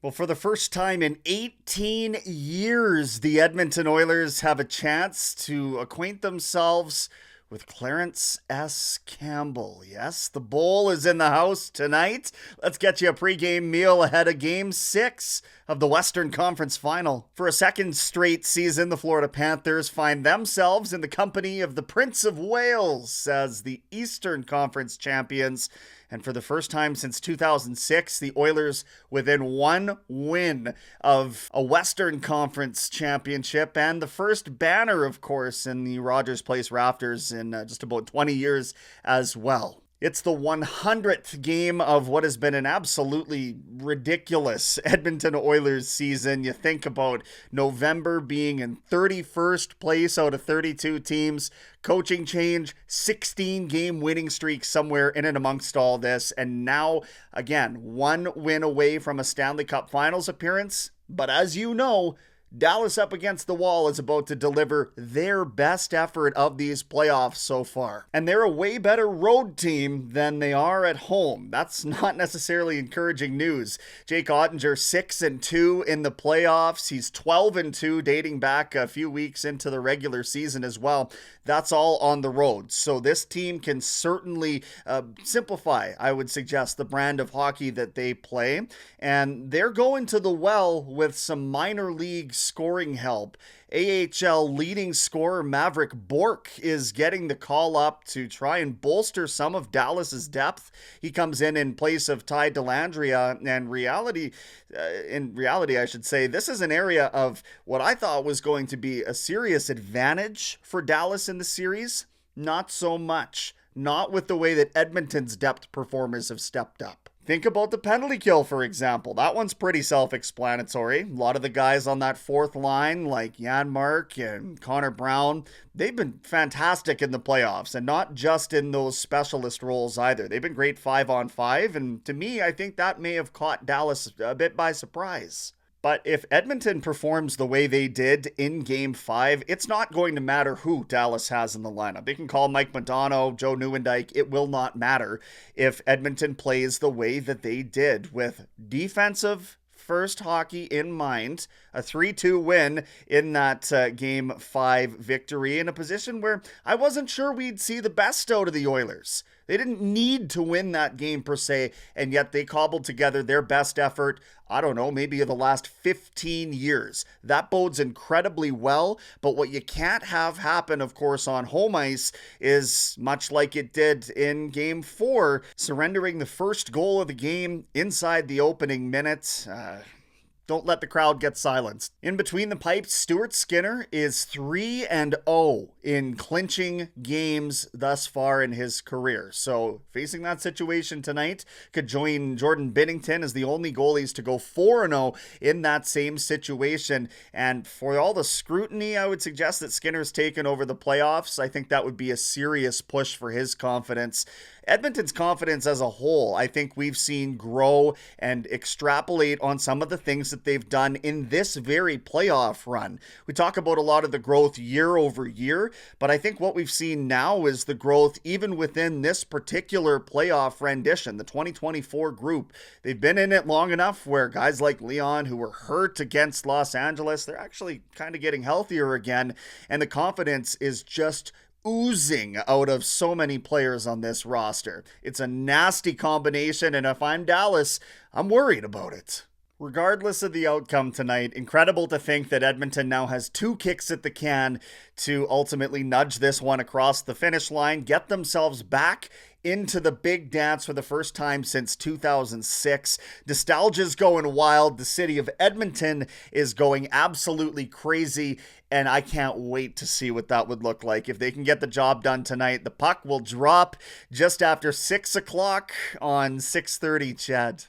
Well, for the first time in 18 years, the Edmonton Oilers have a chance to acquaint themselves with Clarence S. Campbell. Yes, the Bowl is in the house tonight. Let's get you a pregame meal ahead of Game 6 of the Western Conference Final. For a second straight season, the Florida Panthers find themselves in the company of the Prince of Wales as the Eastern Conference champions. And for the first time since 2006, the Oilers within one win of a Western Conference championship and the first banner, of course, in the Rogers Place Rafters in just about 20 years as well. It's the 100th game of what has been an absolutely ridiculous Edmonton Oilers season. You think about November being in 31st place out of 32 teams, coaching change, 16-game winning streak somewhere in and amongst all this, and now, again, one win away from a Stanley Cup Finals appearance. But as you know, Dallas up against the wall is about to deliver their best effort of these playoffs so far. And they're a way better road team than they are at home. That's not necessarily encouraging news. Jake Ottinger 6-2 in the playoffs. He's 12-2 dating back a few weeks into the regular season as well. That's all on the road. So this team can certainly simplify, I would suggest, the brand of hockey that they play. And they're going to the well with some minor league scoring help. AHL leading scorer Maverick Bourque is getting the call up to try and bolster some of Dallas's depth. He comes in place of Ty Dellandrea, and in reality, I should say, this is an area of what I thought was going to be a serious advantage for Dallas in the series. Not so much. Not with the way that Edmonton's depth performers have stepped up. Think about the penalty kill, for example. That one's pretty self-explanatory. A lot of the guys on that fourth line, like Janmark and Connor Brown, they've been fantastic in the playoffs, and not just in those specialist roles either. They've been great 5-on-5, and to me, I think that may have caught Dallas a bit by surprise. But if Edmonton performs the way they did in Game 5, it's not going to matter who Dallas has in the lineup. They can call Mike Modano, Joe Nieuwendyk. It will not matter if Edmonton plays the way that they did, with defensive first hockey in mind, a 3-2 win in that Game 5 victory in a position where I wasn't sure we'd see the best out of the Oilers. They didn't need to win that game per se, and yet they cobbled together their best effort, I don't know, maybe of the last 15 years. That bodes incredibly well, but what you can't have happen, of course, on home ice is much like it did in Game 4, surrendering the first goal of the game inside the opening minutes. Don't let the crowd get silenced. In between the pipes, Stuart Skinner is 3-0 in clinching games thus far in his career. So facing that situation tonight could join Jordan Binnington as the only goalies to go 4-0 in that same situation. And for all the scrutiny, I would suggest that Skinner's taken over the playoffs. I think that would be a serious push for his confidence. Edmonton's confidence as a whole, I think we've seen grow and extrapolate on some of the things that they've done in this very playoff run. We talk about a lot of the growth year over year, but I think what we've seen now is the growth even within this particular playoff rendition, the 2024 group. They've been in it long enough where guys like Leon, who were hurt against Los Angeles, they're actually kind of getting healthier again, and the confidence is just oozing out of so many players on this roster. It's a nasty combination, and if I'm Dallas, I'm worried about it. Regardless of the outcome tonight, incredible to think that Edmonton now has 2 kicks at the can to ultimately nudge this one across the finish line, get themselves back into the big dance for the first time since 2006. Nostalgia's going wild. The city of Edmonton is going absolutely crazy, and I can't wait to see what that would look like. If they can get the job done tonight, the puck will drop just after 6 o'clock on 6:30, Chad.